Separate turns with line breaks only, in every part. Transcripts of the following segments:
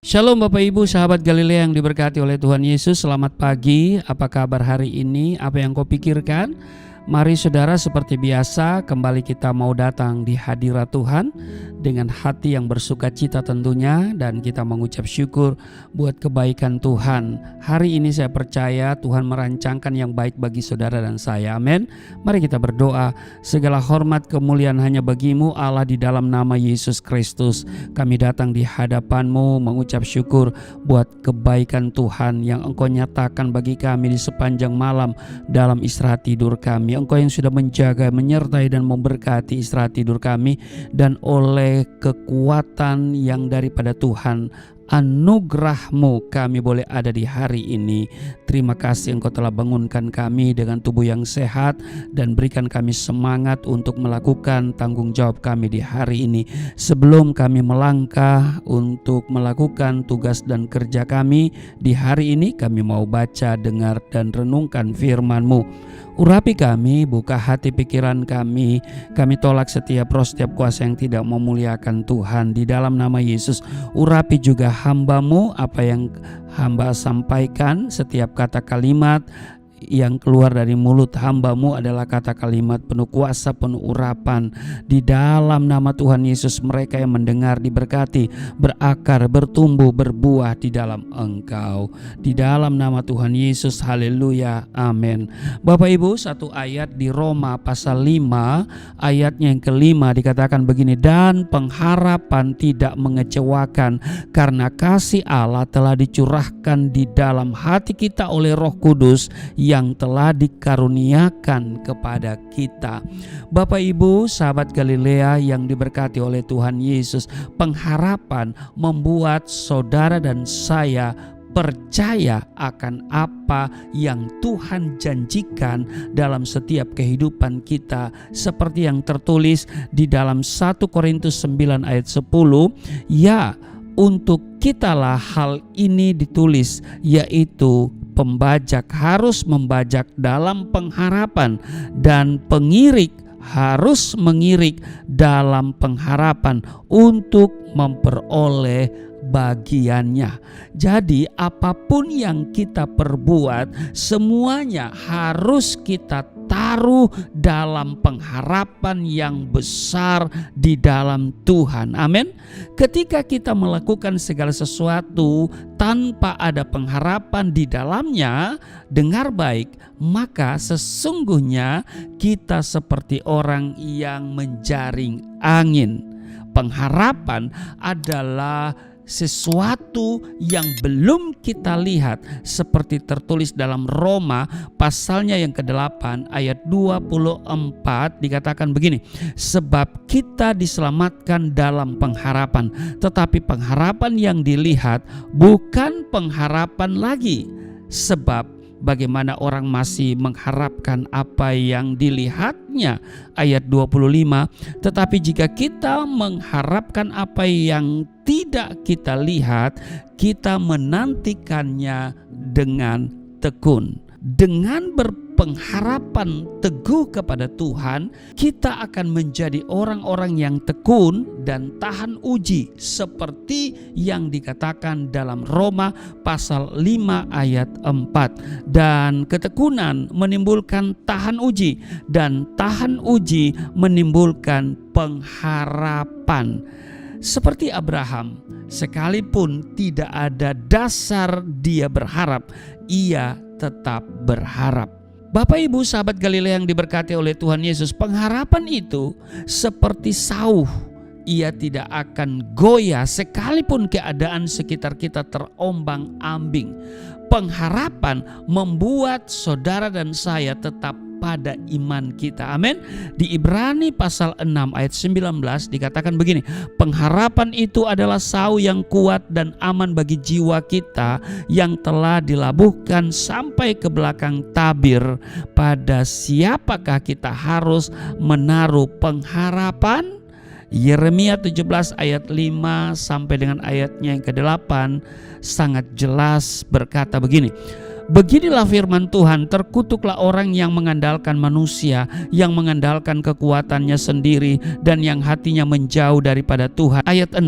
Shalom Bapak Ibu sahabat Galilea yang diberkati oleh Tuhan Yesus. Selamat pagi, apa kabar hari ini? Apa yang kau pikirkan? Mari saudara, seperti biasa kembali kita mau datang di hadirat Tuhan dengan hati yang bersuka cita tentunya, dan kita mengucap syukur buat kebaikan Tuhan. Hari ini saya percaya Tuhan merancangkan yang baik bagi saudara dan saya. Amin. Mari kita berdoa. Segala hormat kemuliaan hanya bagi-Mu Allah, di dalam nama Yesus Kristus. Kami datang di hadapan-Mu mengucap syukur buat kebaikan Tuhan yang Engkau nyatakan bagi kami di sepanjang malam dalam istirahat tidur kami. Engkau yang sudah menjaga, menyertai dan memberkati istirahat tidur kami, dan oleh kekuatan yang daripada Tuhan, anugerah-Mu kami boleh ada di hari ini. Terima kasih Engkau telah bangunkan kami dengan tubuh yang sehat dan berikan kami semangat untuk melakukan tanggung jawab kami di hari ini. Sebelum kami melangkah untuk melakukan tugas dan kerja kami di hari ini, kami mau baca, dengar dan renungkan firman-Mu. Urapi kami, buka hati pikiran kami. Kami tolak setiap roh, setiap kuasa yang tidak memuliakan Tuhan. Di dalam nama Yesus, urapi juga hamba-Mu, apa yang hamba sampaikan, setiap kata kalimat yang keluar dari mulut hamba-Mu adalah kata kalimat penuh kuasa, penuh urapan. Di dalam nama Tuhan Yesus, mereka yang mendengar diberkati, berakar, bertumbuh, berbuah di dalam Engkau. Di dalam nama Tuhan Yesus, haleluya, amin. Bapak Ibu, satu ayat di Roma pasal 5 ayatnya yang kelima dikatakan begini: dan pengharapan tidak mengecewakan, karena kasih Allah telah dicurahkan di dalam hati kita oleh Roh Kudus yang telah dikaruniakan kepada kita. Bapak Ibu sahabat Galilea yang diberkati oleh Tuhan Yesus, pengharapan membuat saudara dan saya percaya akan apa yang Tuhan janjikan dalam setiap kehidupan kita, seperti yang tertulis di dalam 1 Korintus 9 ayat 10. Ya, untuk kitalah hal ini ditulis, yaitu pembajak harus membajak dalam pengharapan, dan pengirik harus mengirik dalam pengharapan untuk memperoleh bagiannya. Jadi apapun yang kita perbuat, semuanya harus kita taruh dalam pengharapan yang besar di dalam Tuhan. Amin. Ketika kita melakukan segala sesuatu tanpa ada pengharapan di dalamnya, dengar baik, maka sesungguhnya kita seperti orang yang menjaring angin. Pengharapan adalah sesuatu yang belum kita lihat, seperti tertulis dalam Roma pasalnya yang ke-8 ayat 24 dikatakan begini: sebab kita diselamatkan dalam pengharapan, tetapi pengharapan yang dilihat bukan pengharapan lagi. Sebab bagaimana orang masih mengharapkan apa yang dilihatnya. Ayat 25, tetapi jika kita mengharapkan apa yang tidak kita lihat, kita menantikannya dengan tekun. Dengan berpengharapan teguh kepada Tuhan, kita akan menjadi orang-orang yang tekun dan tahan uji, seperti yang dikatakan dalam Roma pasal 5 ayat 4. Dan ketekunan menimbulkan tahan uji, dan tahan uji menimbulkan pengharapan. Seperti Abraham, sekalipun tidak ada dasar dia berharap, ia tetap berharap. Bapak Ibu sahabat Galilea yang diberkati oleh Tuhan Yesus, pengharapan itu seperti sauh. Ia tidak akan goyah sekalipun keadaan sekitar kita terombang-ambing. Pengharapan membuat saudara dan saya tetap pada iman kita. Amin. Di Ibrani pasal 6 ayat 19 dikatakan begini: pengharapan itu adalah sauh yang kuat dan aman bagi jiwa kita yang telah dilabuhkan sampai ke belakang tabir. Pada siapakah kita harus menaruh pengharapan? Yeremia 17 ayat 5 sampai dengan ayatnya yang ke-8 sangat jelas berkata begini: Beginilah firman Tuhan, terkutuklah orang yang mengandalkan manusia, yang mengandalkan kekuatannya sendiri, dan yang hatinya menjauh daripada Tuhan. Ayat 6,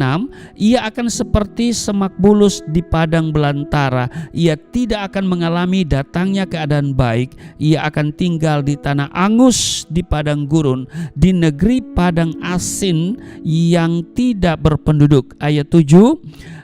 ia akan seperti semak bulus di padang belantara. Ia tidak akan mengalami datangnya keadaan baik. Ia akan tinggal di tanah angus, di padang gurun, di negeri padang asin yang tidak berpenduduk. Ayat 7,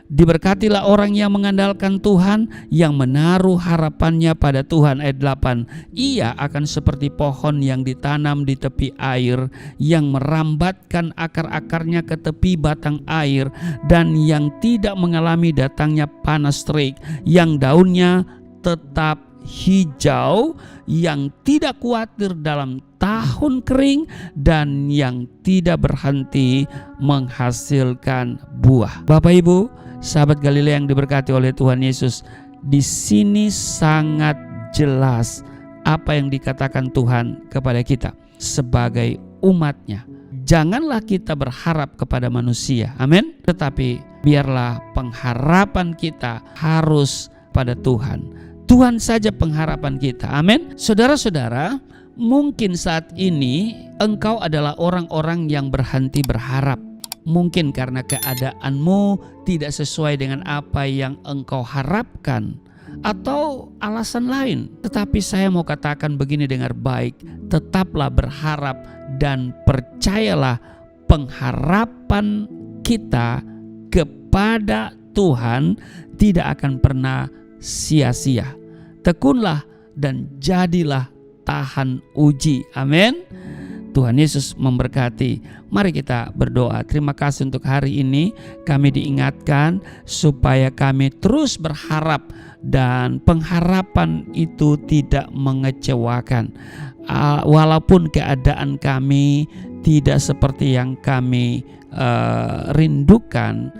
diberkatilah orang yang mengandalkan Tuhan, yang menaruh harapannya pada Tuhan. Ayat 8, ia akan seperti pohon yang ditanam di tepi air, yang merambatkan akar-akarnya ke tepi batang air, dan yang tidak mengalami datangnya panas terik, yang daunnya tetap hijau, yang tidak khawatir dalam tahun kering, dan yang tidak berhenti menghasilkan buah. Bapak Ibu, sahabat Galilea yang diberkati oleh Tuhan Yesus, di sini sangat jelas apa yang dikatakan Tuhan kepada kita sebagai umatnya. Janganlah kita berharap kepada manusia, amin. Tetapi biarlah pengharapan kita harus pada Tuhan. Tuhan saja pengharapan kita, amin. Saudara-saudara, mungkin saat ini engkau adalah orang-orang yang berhenti berharap. Mungkin karena keadaanmu tidak sesuai dengan apa yang engkau harapkan, atau alasan lain. Tetapi saya mau katakan begini, dengar baik, tetaplah berharap dan percayalah pengharapan kita kepada Tuhan tidak akan pernah sia-sia. Tekunlah dan jadilah tahan uji, amin. Tuhan Yesus memberkati. Mari kita berdoa. Terima kasih untuk hari ini kami diingatkan supaya kami terus berharap, dan pengharapan itu tidak mengecewakan. Walaupun keadaan kami tidak seperti yang kami rindukan,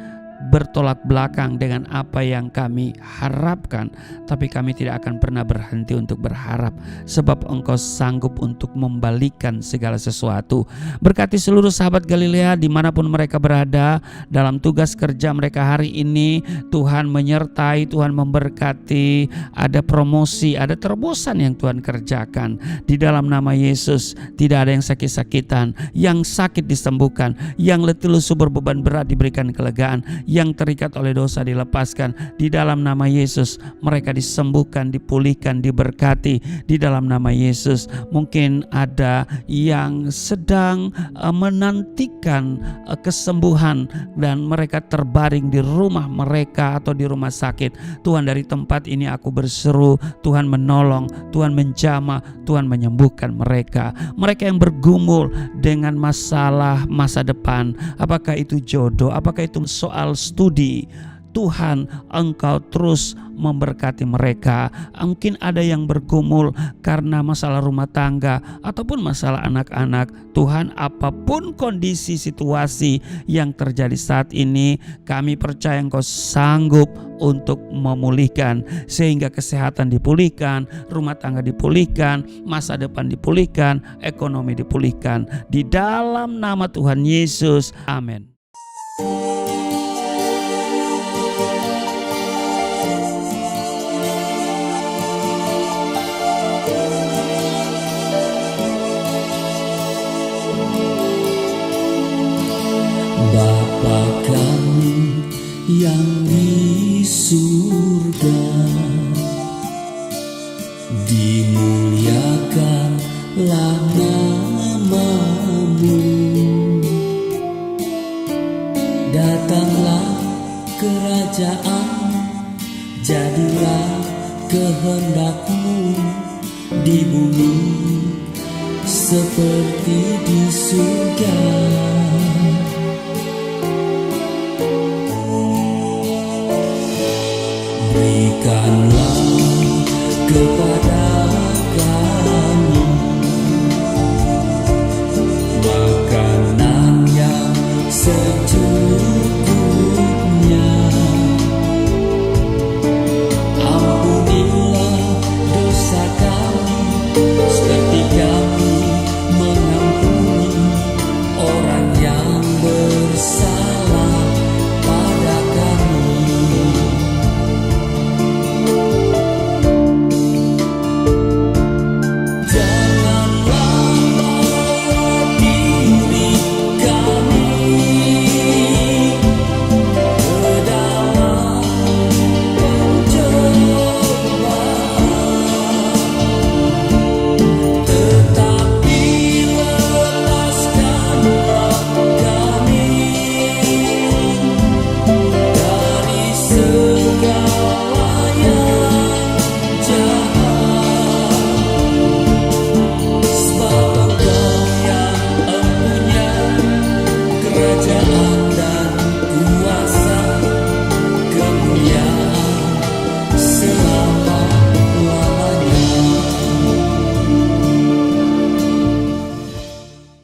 bertolak belakang dengan apa yang kami harapkan, tapi kami tidak akan pernah berhenti untuk berharap, sebab Engkau sanggup untuk membalikan segala sesuatu. Berkati seluruh sahabat Galilea dimanapun mereka berada, dalam tugas kerja mereka hari ini. Tuhan menyertai, Tuhan memberkati, ada promosi, ada terobosan yang Tuhan kerjakan. Di dalam nama Yesus, tidak ada yang sakit-sakitan, yang sakit disembuhkan, yang letih lesu berbeban berat diberikan kelegaan, yang terikat oleh dosa dilepaskan. Di dalam nama Yesus mereka disembuhkan, dipulihkan, diberkati di dalam nama Yesus. Mungkin ada yang sedang menantikan kesembuhan dan mereka terbaring di rumah mereka atau di rumah sakit. Tuhan, dari tempat ini aku berseru, Tuhan menolong, Tuhan menjamah, Tuhan menyembuhkan mereka. Mereka yang bergumul dengan masalah masa depan, apakah itu jodoh, apakah itu soal studi, Tuhan Engkau terus memberkati mereka. Mungkin ada yang bergumul karena masalah rumah tangga ataupun masalah anak-anak. Tuhan, apapun kondisi situasi yang terjadi saat ini, kami percaya Engkau sanggup untuk memulihkan, sehingga kesehatan dipulihkan, rumah tangga dipulihkan, masa depan dipulihkan, ekonomi dipulihkan. Di dalam nama Tuhan Yesus, amin.
Bapa kami yang di surga, dimuliakanlah nama-Mu. Datanglah kerajaan, jadilah kehendak-Mu di bumi seperti di surga. Berikanlah kepada